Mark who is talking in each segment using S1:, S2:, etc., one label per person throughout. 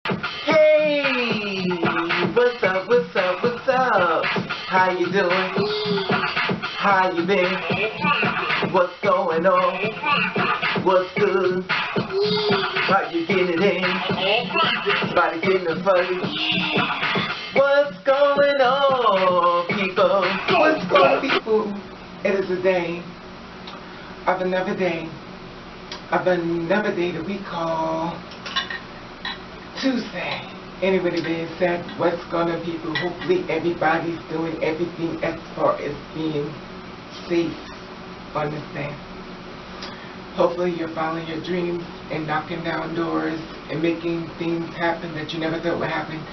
S1: Hey, what's up, what's up, what's up? How you doing? How you been? What's going on? What's good? How you getting it in? Body getting it funny? What's going on, people? What's going on, people? It is a day of another day that we call Tuesday. Anybody being said, what's going on, people? Hopefully everybody's doing everything as far as being safe on this day. Hopefully you're following your dreams and knocking down doors and making things happen that you never thought would happen.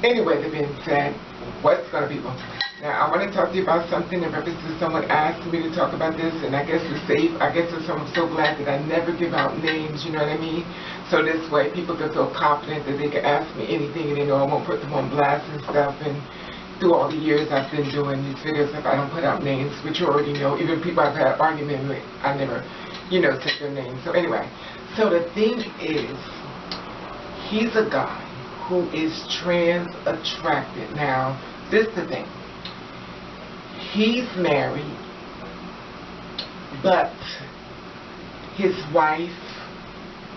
S1: Anyway, that being said, what's going on, people? Now, I want to talk to you about something in reference to someone asked me to talk about this, and I guess it's safe. I guess I'm so glad that I never give out names, you know what I mean? So this way, people can feel confident that they can ask me anything, and they know I won't put them on blast and stuff. And through all the years I've been doing these videos, if I don't put out names, which you already know, even people I've had arguments with, I never, take their names. So anyway, so the thing is, he's a guy who is trans attracted. Now, this is the thing. He's married, but his wife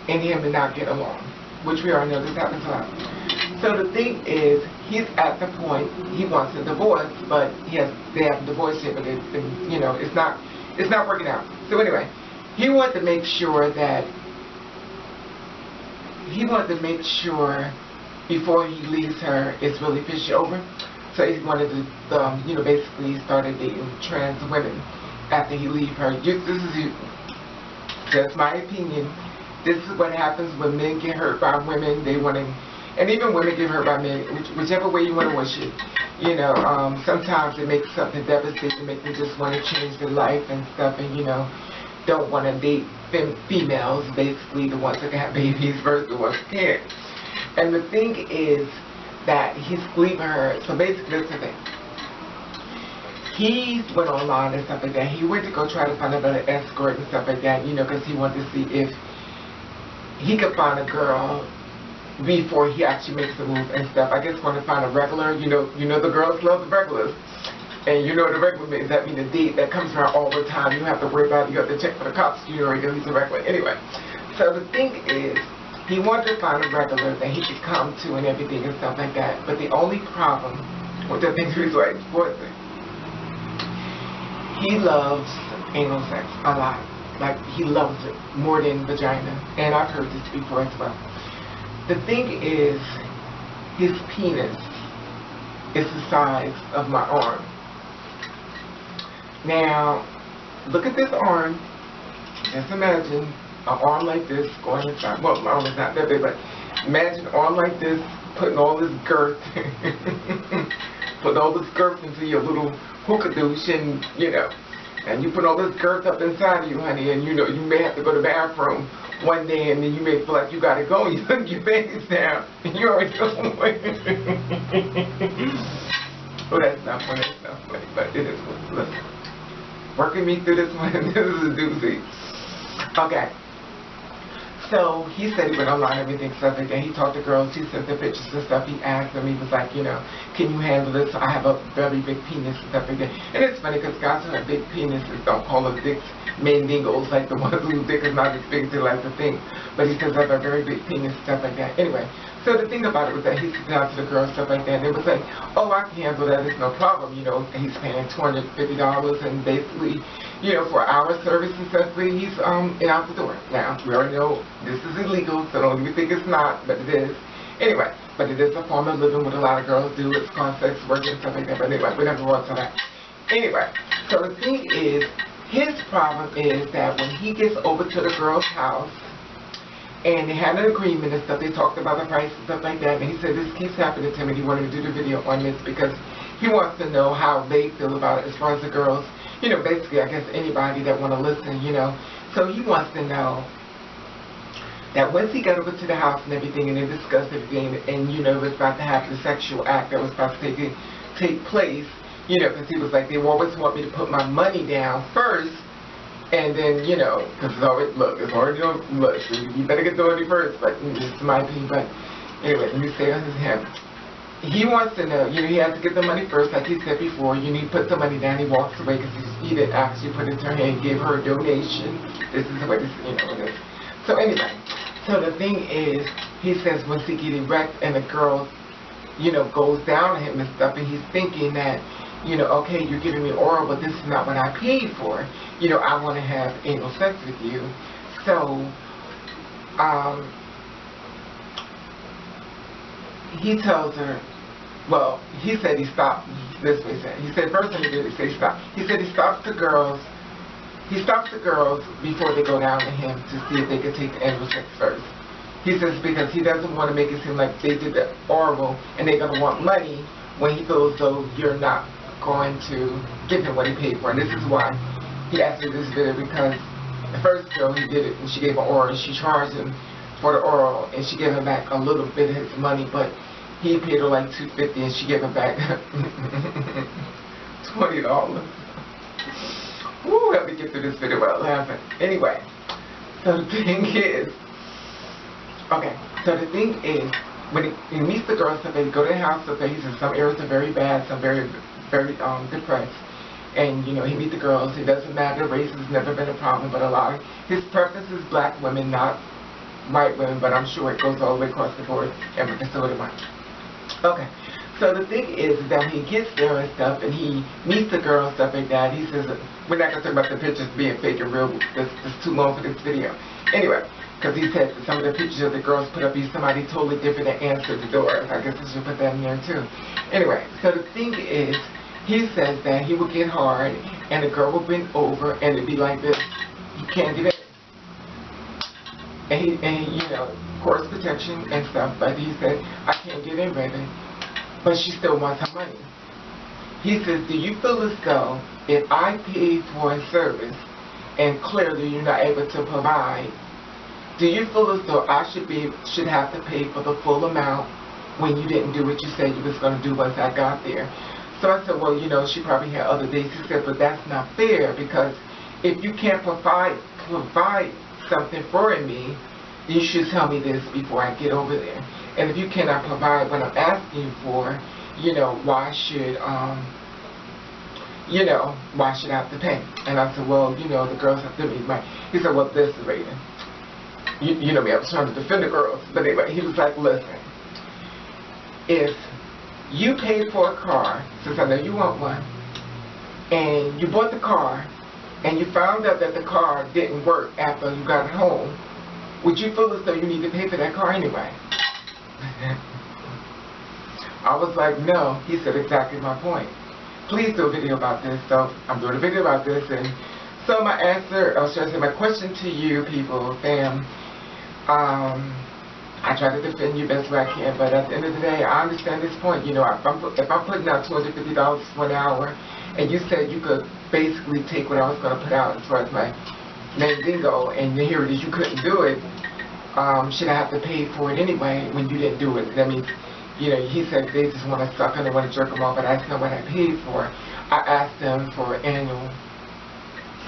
S1: and him do not get along, which we already know this happens a lot. So the thing is, he's at the point he wants a divorce, but they have divorced yet, but it's not working out. So anyway, he wanted to make sure before he leaves her, it's really fishy over. So he wanted to, basically started dating trans women after he leave her. This is just my opinion. This is what happens when men get hurt by women. And even women get hurt by men, whichever way you want to wish it. Sometimes it makes something devastating, make them just want to change their life and stuff, and don't want to date females, basically the ones that can have babies versus the ones who can't. And the thing is that he's leaving her. So basically, that's the thing. He went online and stuff like that. He went to go try to find another escort and stuff like that, because he wanted to see if he could find a girl before he actually makes the move and stuff. I guess wanted to find a regular. The girls love the regulars. And the regular means that means a date that comes around all the time. You don't have to worry about it. You have to check for the cops. He's a regular. Anyway, so the thing is, he wanted to find a regular that he could come to and everything and stuff like that. But the only problem with the things he's like, he loves anal sex a lot. Like, he loves it more than vagina. And I've heard this before as well. The thing is, his penis is the size of my arm. Now, look at this arm. Just imagine an arm like this going inside. Well, my arm is not that big, but imagine an arm like this, putting all this girth, into your little hookah-douche, and you put all this girth up inside of you, honey, and you may have to go to the bathroom one day, and then you may feel like you gotta go, and you look your face down, and you already go away. Oh, that's not funny, but it is funny. Listen, working me through this one, this is a doozy. Okay. So he said he went online, everything, stuff like that. He talked to girls, he sent the pictures and stuff. He asked them, he was like, can you handle this? I have a very big penis and stuff like that. And it's funny because guys who have big penises don't call them dicks mandingles, like the ones whose dick is not as big as they like to think. But he says I have a very big penis, stuff like that. Anyway, so the thing about it was that he sat down to the girls, stuff like that, and they was like, oh, I can handle that, it's no problem. He's paying $250 and basically, for our service and stuff, he's out the door. Now, we already know this is illegal, so don't even think it's not, but it is. Anyway, but it is a form of living what a lot of girls do. It's called sex work and stuff like that, but anyway, we never want to that. Anyway, so the thing is, his problem is that when he gets over to the girl's house, and they had an agreement and stuff, they talked about the price and stuff like that, and he said this keeps happening to him, and he wanted to do the video on this because he wants to know how they feel about it as far as the girls, basically, I guess anybody that want to listen, So he wants to know that once he got over to the house and everything, and they discussed everything, and was about to have the sexual act that was about to take place, because he was like, they always want me to put my money down first, and then, because it's already, look, so you better get the money first, but this is my opinion, but Anyway, let me say on him. He wants to know, he has to get the money first, like he said before. He puts the money down, he walks away because he didn't actually put it in her hand, give her a donation. This is what this, it is. So anyway, so the thing is, he says once he gets erect and the girl, goes down on him and stuff, and he's thinking that, okay, you're giving me oral, but this is not what I paid for. I want to have anal sex with you. So, he tells her, well, he said he stopped, this way he said. He said, first thing he did, he said he stopped. He said he stops the girls before they go down to him to see if they could take the anal sex first. He says because he doesn't want to make it seem like they did the oral and they're going to want money when he feels though you're not going to give him what he paid for. And this is why he asked me this video, because the first girl, he did it and she gave him oral and she charged him for the oral and she gave him back a little bit of his money, but he paid her like $250 and she gave him back $20. Woo, help me get through this video without laughing. Anyway, so the thing is, when he meets the girls, so they go to the house, so he says some areas are very bad, some very, very depressed. And, he meets the girls. It doesn't matter. Race has never been a problem, but a lot of his preference is black women, not white women, but I'm sure it goes all the way across the board, every facility wants. Okay, so the thing is that when he gets there and stuff, and he meets the girl and stuff like that, he says, we're not going to talk about the pictures being fake and real, it's too long for this video. Anyway, because he said some of the pictures of the girls put up, he's somebody totally different that answered the door. I guess I should put that in there too. Anyway, so the thing is, he says that he would get hard, and the girl would bend over, and it'd be like this. He can't get it. And he, of course, protection and stuff, but he said, I can't get in, baby. But she still wants her money. He says, do you feel as though if I paid for a service, and clearly you're not able to provide, do you feel as though I should have to pay for the full amount when you didn't do what you said you was going to do once I got there? So I said, well, she probably had other dates. He said, but that's not fair, because if you can't provide something for me, you should tell me this before I get over there. And if you cannot provide what I'm asking you for, why should I have to pay? And I said, well, the girls have to meet my. He said, well, this is Raven. You know me, I was trying to defend the girls. But anyway, he was like, listen, if you paid for a car, since I know you want one, and you bought the car, and you found out that the car didn't work after you got home, would you feel as though you need to pay for that car anyway? I was like, no. He said exactly my point. Please do a video about this. So I'm doing a video about this, and so my answer, or should I say my question to you people, fam, I try to defend you best way I can, but at the end of the day, I understand this point. If I'm putting out $250 for an hour, and you said you could basically take what I was going to put out as far as my Mandingo, and here it is, you couldn't do it, should I have to pay for it anyway when you didn't do it? That means, he said they just want to suck and they want to jerk them off, but that's not what I paid for. I asked them for annual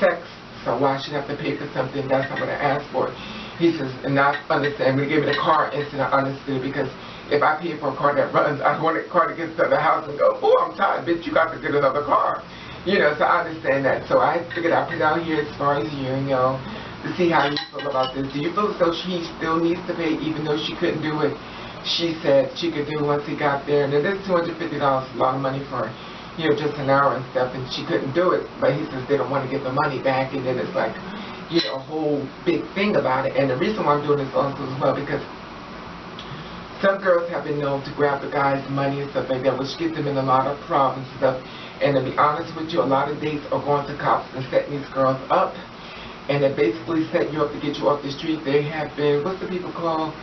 S1: sex, so why should I have to pay for something that's not what I asked for? He says, and I understand, when he gave me the car incident, I understood, because if I pay for a car that runs, I don't want a car to get to the house and go, oh, I'm tired, bitch, you got to get another car. So I understand that. So I figured I'd put it out here as far as you, to see how you feel about this. Do you feel as though she still needs to pay even though she couldn't do it? She said she could do it once he got there. And it is $250, a lot of money for, just an hour and stuff, and she couldn't do it. But he says they don't want to get the money back, and then it's like, a whole big thing about it. And the reason why I'm doing this also as well, because some girls have been known to grab the guy's money and stuff like that, which gets them in a lot of problems and stuff. And to be honest with you, a lot of dates are going to cops and setting these girls up. And they basically set you up to get you off the street. They have been, what's the people call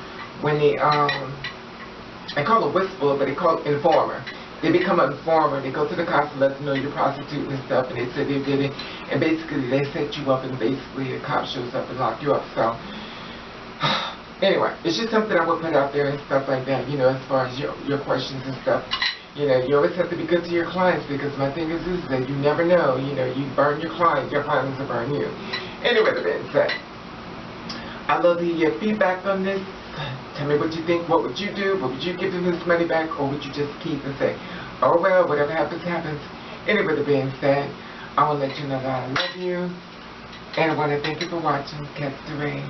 S1: when they call it whisperer, but they call it informer. They become an informer. They go to the cops and let them know you're prostituting and stuff, and they say they did it. And basically they set you up, and basically the cop shows up and lock you up. So anyway, it's just something I would put out there and stuff like that, as far as your questions and stuff. You always have to be good to your clients, because my thing is that you never know. You burn your clients will burn you. Anyway, that being said, I'd love to hear your feedback on this. Tell me what you think. What would you do? What would you give him his money back? Or would you just keep and say, oh well, whatever happens, happens. Anyway, with being said, I want to let you know that I love you. And I want to thank you for watching Catch the Rain.